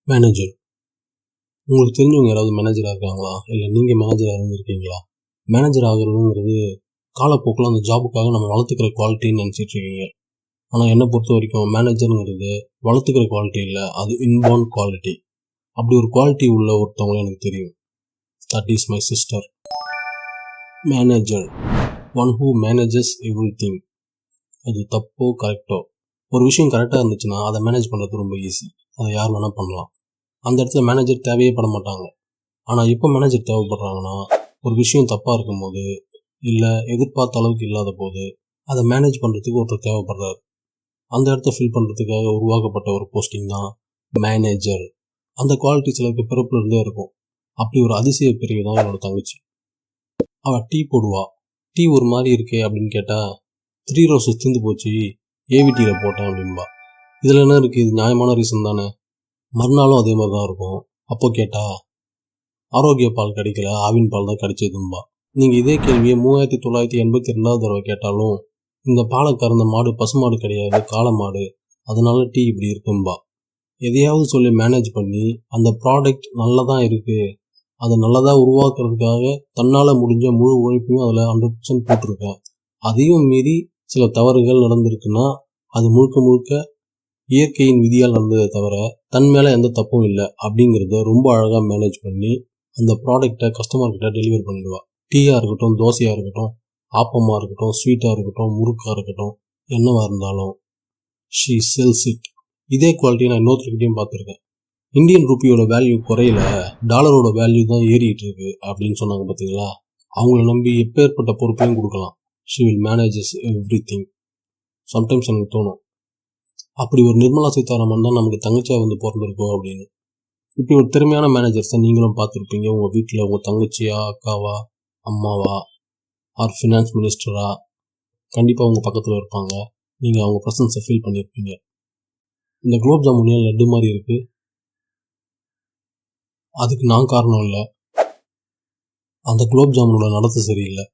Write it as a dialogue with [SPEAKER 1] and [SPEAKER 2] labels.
[SPEAKER 1] Manager. உங்களுக்கு தெரிஞ்சவங்க யாராவது மேனேஜராக இருக்காங்களா? இல்லை நீங்கள் மேனேஜராக இருந்திருக்கீங்களா? மேனேஜர் ஆகுறதுங்கிறது காலப்போக்கில் அந்த ஜாபுக்காக நம்ம வளர்த்துக்கிற குவாலிட்டின்னு நினச்சிட்டு இருக்கீங்க. ஆனால் என்னை பொறுத்த வரைக்கும் மேனேஜருங்கிறது வளர்த்துக்கிற குவாலிட்டி இல்லை, அது இன்பார்ன் குவாலிட்டி. அப்படி ஒரு குவாலிட்டி உள்ள ஒருத்தவங்களும் எனக்கு தெரியும். That is my sister. Manager, one who manages everything. அது தப்போ கரெக்டோ, ஒரு விஷயம் கரெக்டாக இருந்துச்சுன்னா அதை மேனேஜ் பண்ணுறது ரொம்ப ஈஸி. அதை யார் வேணால் பண்ணலாம். அந்த இடத்துல மேனேஜர் தேவையே பட மாட்டாங்க. ஆனால் எப்போ மேனேஜர் தேவைப்படுறாங்கன்னா, ஒரு விஷயம் தப்பாக இருக்கும்போது, இல்லை எதிர்பார்த்த அளவுக்கு இல்லாத போது அதை மேனேஜ் பண்ணுறதுக்கு ஒருத்தர் தேவைப்படுறாரு. அந்த இடத்த ஃபில் பண்ணுறதுக்காக உருவாக்கப்பட்ட ஒரு போஸ்டிங் தான் மேனேஜர். அந்த குவாலிட்டி சிலருக்கு பிறப்புல இருந்தே இருக்கும். அப்படி ஒரு அதிசய பிரிவு தான் என்னோட தங்கச்சி. அவள் டீ போடுவா. டீ ஒரு மாதிரி இருக்கே அப்படின்னு கேட்டால், 3 ரோஸஸ் தீர்ந்து போச்சு, ஏவிடியில் போட்டேன் அப்படின்பா. இதில் என்ன இருக்குது, இது நியாயமான ரீசன் தானே. மறுநாளும் அதே மாதிரி தான் இருக்கும். அப்போ கேட்டால், ஆரோக்கிய பால் கிடைக்கல, ஆவின் பால் தான் கிடைச்சதும்பா. நீங்கள் இதே கேள்வியை 3982 தடவை கேட்டாலும், இந்த பாலை கறந்த மாடு பசுமாடு கிடையாது, காளை மாடு, அதனால டீ இப்படி இருக்கும்பா. எதையாவது சொல்லி மேனேஜ் பண்ணி அந்த ப்ராடக்ட் நல்லதாக இருக்குது, அதை நல்லதாக உருவாக்குறதுக்காக தன்னால் முடிஞ்ச முழு உழைப்பையும் அதில் 100% போட்டிருக்கேன். அதையும் மீறி சில தவறுகள் நடந்திருக்குன்னா அது முழுக்க முழுக்க இயற்கையின் விதியால் நடந்ததை தவிர தன் மேலே எந்த தப்பும் இல்லை அப்படிங்கிறத ரொம்ப அழகாக மேனேஜ் பண்ணி அந்த ப்ராடக்டை கஸ்டமர்கிட்ட டெலிவர் பண்ணிடுவா. டீயாக இருக்கட்டும், தோசையாக இருக்கட்டும், ஆப்பமாக இருக்கட்டும், ஸ்வீட்டாக இருக்கட்டும், முறுக்காக இருக்கட்டும், என்னவாக இருந்தாலும் ஷீ செல்ஸ் இட். இதே குவாலிட்டியை நான் இன்னொருத்தர்கிட்டையும் பார்த்துருக்கேன். இந்தியன் ரூபியோட வேல்யூ குறையில, டாலரோட வேல்யூ தான் ஏறிட்டு இருக்கு அப்படின்னு சொன்னாங்க பார்த்தீங்களா. அவங்கள நம்பி எப்பேற்பட்ட பொறுப்பையும் கொடுக்கலாம். She will manages everything. Sometimes எனக்கு தோணும், அப்படி ஒரு நிர்மலா சீதாராமன் தான் நமக்கு தங்கச்சியாக வந்து பிறந்திருக்கோம் அப்படின்னு. இப்படி ஒரு திறமையான மேனேஜர்ஸை நீங்களும் பார்த்துருப்பீங்க. உங்கள் வீட்டில் உங்கள் தங்கச்சியா, அக்காவா, அம்மாவா, ஆர் ஃபினான்ஸ் மினிஸ்டரா கண்டிப்பாக உங்கள் பக்கத்தில் இருப்பாங்க. நீங்கள் அவங்க ப்ரெசன்ஸை ஃபீல் பண்ணியிருப்பீங்க. இந்த குலோப் ஜாமுன் ஏன் லட்டு மாதிரி இருக்குது? அதுக்கு நான் காரணம் இல்லை, அந்த குலோப் ஜாமுனோட நடத்தை சரியில்லை.